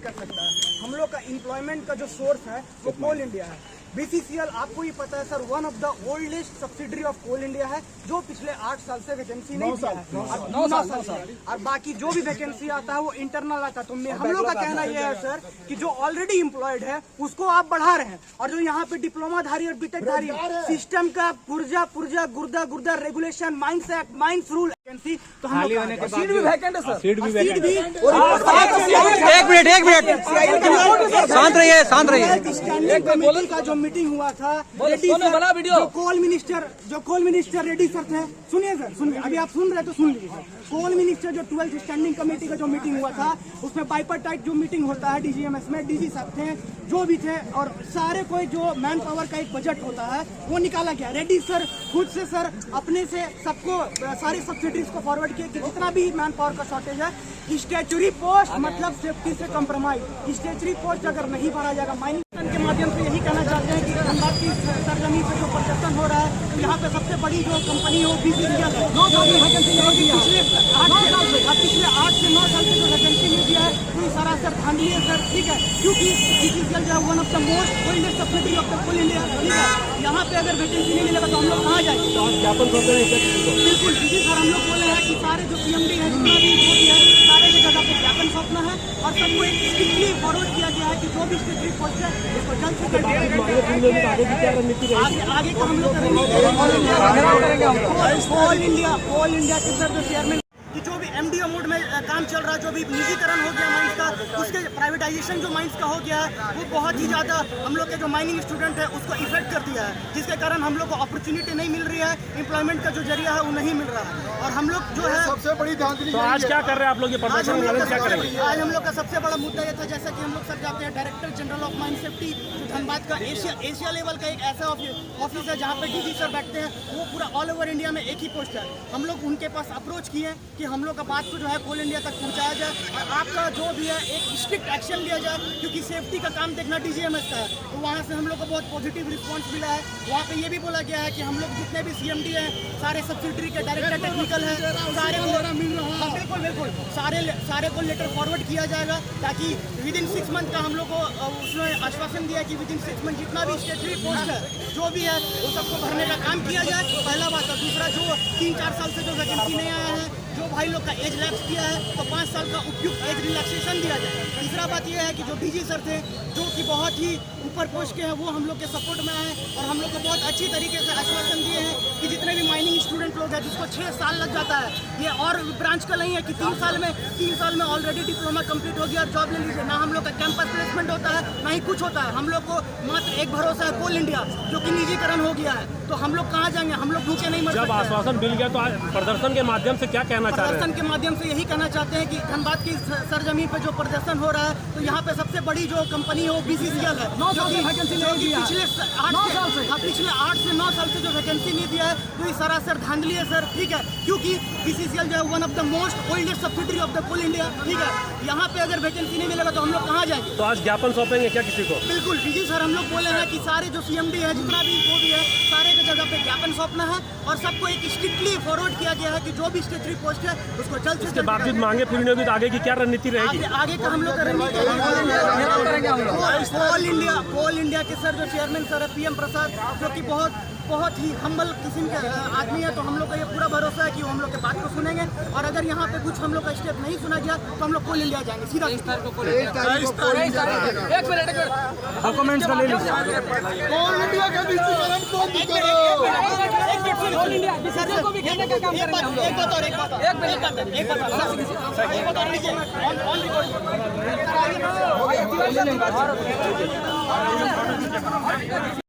कर सकता है। हम लोग का एम्प्लॉयमेंट का जो सोर्स है वो कोल इंडिया है। बीसीसीएल आपको ही पता है sir, one of the oldest subsidiary of Coal India है, जो पिछले 8 साल से वैकेंसी नहीं दिया है। 9 साल और बाकी जो भी वैकेंसी आता है वो इंटरनल आता है। तो हम लोग का कहना यह है सर कि जो ऑलरेडी एम्प्लॉयड है उसको आप बढ़ा रहे हैं, और जो यहाँ पे डिप्लोमाधारी और बीटेकधारी सिस्टम का पुर्जा गुर्दा regulation mines act mines rule vacancy, तो हम सीट भी वैकेंट है सर। सीट भी एक मिनट शांत रहिए। स्टैंडिंग कमेटी का जो मीटिंग हुआ था, रेड्डी सर जो कोल मिनिस्टर रेड्डी सर थे, सुनिए सर, सुनिए, अभी आप सुन रहे तो सुन लीजिए सर। कोल मिनिस्टर जो 12th स्टैंडिंग कमेटी का जो मीटिंग हुआ था, उसमें बाइपार्टाइट जो मीटिंग होता है डीजीएमएस में, डीजी साहब थे, जो भी थे, और सारे कोई जो मैन पावर का एक बजट होता है वो निकाला गया। रेड्डी सर खुद से सर अपने से सबको सारी सब्सिडीज को फॉरवर्ड किए कि जितना भी मैन पावर का शॉर्टेज है, स्टैचुरी पोस्ट मतलब सेफ्टी से कॉम्प्रोमाइज, स्टैचुरी पोस्ट अगर नहीं भरा जाएगा। माइनिंग के माध्यम से यही कहना चाहते हैं कि धनबाद की सरजमीन पे जो प्रदर्शन हो रहा है, तो यहाँ पे सबसे बड़ी जो कंपनी है वो बीसीसीएल है। पिछले 8 से 9 साल से जो वैकेंसी नहीं दिया है, पूरी सरासर धांधली है सर, ठीक है, क्योंकि बीसीसीएल जो है one of the most oldest subsidiary of the Coal India, ठीक है। यहाँ पे अगर वैकेंसी नहीं मिलेगा तो हम लोग कहाँ जाएंगे? बिल्कुल जी सर, हम लोग बोले हैं कि सारे जो पीएमडी है, जितना भी जो भी है, सारे की जगह पे ज्ञापन सौंपना है, और सबको एक स्ट्रिक्टली फॉरवर्ड किया गया है कि जो भी स्ट्रिक्टली पोस्ट है उसको जल्द से जल्द आगे का हम लोग कोल इंडिया के सर जो चेयरमैन कि जो भी एमडीओ मोड में काम चल रहा है, जो भी निजीकरण हो गया माइंस का, उसके प्राइवेटाइजेशन जो माइंस का हो गया है, वो बहुत ही ज़्यादा हम लोग के जो माइनिंग स्टूडेंट है उसको इफेक्ट कर दिया है, जिसके कारण हम लोग को अपॉर्चुनिटी नहीं मिल रही है, एम्प्लॉयमेंट का जो जरिया है वो नहीं मिल रहा है। और हम लोग जो है सबसे बड़ी धांधली। तो आज क्या कर रहे हैं आप लोग? ये प्रदर्शन क्या करेंगे? आज हम लोग का सबसे बड़ा मुद्दा ये था, जैसा कि हम लोग सब जाते हैं, director general of mine safety Dhanbad का एशिया लेवल का एक ऐसा ऑफिस है जहाँ पे डीजी सर बैठते हैं, वो पूरा ऑल ओवर इंडिया में एक ही पोस्ट है। हम लोग उनके पास अप्रोच किए कि हम लोग का बात को जो है कोल इंडिया तक पहुँचाया जाए, और आपका जो भी है एक स्ट्रिक्ट एक्शन लिया जाए, क्योंकि सेफ्टी का काम देखना डीजीएमएस का है। तो वहाँ से हम लोग को बहुत पॉजिटिव रिस्पॉन्स मिला है। वहाँ पे ये भी बोला गया है कि हम लोग जितने भी सीएमडी हैं, सारे सब्सिडरी के डायरेक्टर टेक्निकल है, सारे को बिल्कुल सारे को लेटर फॉरवर्ड किया जाएगा, ताकि विदिन 6 मंथ का हम लोग को उसने आश्वासन दिया कि विदिन 6 मंथ जितना भी स्टेटरी पोस्ट है जो भी है वो सबको भरने का काम किया जाए, पहला बात। और दूसरा, जो 3-4 साल से जो वैकेंसी नहीं आया है, जो भाई लोग का एज लैप्स किया है, तो 5 साल का उपयुक्त एज रिलैक्सेशन दिया जाए। तीसरा बात यह है कि जो डीजी सर थे, जो कि बहुत ही ऊपर पोस्ट के हैं, वो हम लोग के सपोर्ट में आए, और हम लोग को बहुत अच्छी तरीके से आश्वासन दिए हैं कि जितने भी माइनिंग स्टूडेंट लोग हैं जिसको 6 साल लग जाता है, ये और ब्रांच का नहीं है कि 3 साल में ऑलरेडी डिप्लोमा कंप्लीट हो गया और जॉब ले लीजिए। ना हम लोग का कैंपस प्लेसमेंट होता है, ना ही कुछ होता है। हम लोग को मात्र एक भरोसा है, कोल इंडिया, जो कि निजीकरण हो गया है। तो हम लोग कहाँ जाएंगे? हम लोग भूखे नहीं मर सकते। जब आश्वासन मिल गया तो आज प्रदर्शन के माध्यम से क्या कहना चाहते हैं? प्रदर्शन के माध्यम से यही कहना चाहते हैं कि धनबाद की सरजमीन पे जो प्रदर्शन हो रहा है, तो यहाँ पे सबसे बड़ी जो कंपनी है वो बीसीसीएल है, जो कि पिछले 8 से 9 साल से जो वैकेंसी नहीं दिया है, तो ये सरासर धांधली है सर, ठीक है, क्योंकि बीसीसीएल जो है one of the most oldest subsidiary of the Coal India, ठीक है। यहाँ पे अगर वैकेंसी नहीं मिलेगा तो हम लोग कहाँ जाएंगे? तो आज ज्ञापन सौंपेंगे क्या किसी को? बिल्कुल डीजी सर, हम लोग बोले हैं कि सारे जो सीएमडी है, जितना भी जो भी है, सारे की जगह पे ज्ञापन सौंपना है, और सबको एक स्ट्रिक्टली फॉरवर्ड किया गया है कि जो भी स्टेटरी पोस्ट है उसको जल्द से जल्द। बावजूद मांगे पूरी नहीं होगी तो आगे की क्या रणनीति रहेगी? आगे का हम लोग का रणनीति कोल इंडिया के सर जो चेयरमैन सर है पीएम प्रसाद, जो कि बहुत ही हम्बल किस्म के आदमी है, तो हम लोग का ये पूरा भरोसा है कि वो हम लोग के बात को सुनेंगे, और अगर यहाँ पे कुछ हम लोग का स्टेप नहीं सुना गया तो हम लोग कोल इंडिया जाएंगे सीधा। डॉक्यूमेंट्स का ले लीजिए। कोल इंडिया का डिसीजन कौन करो? एक बात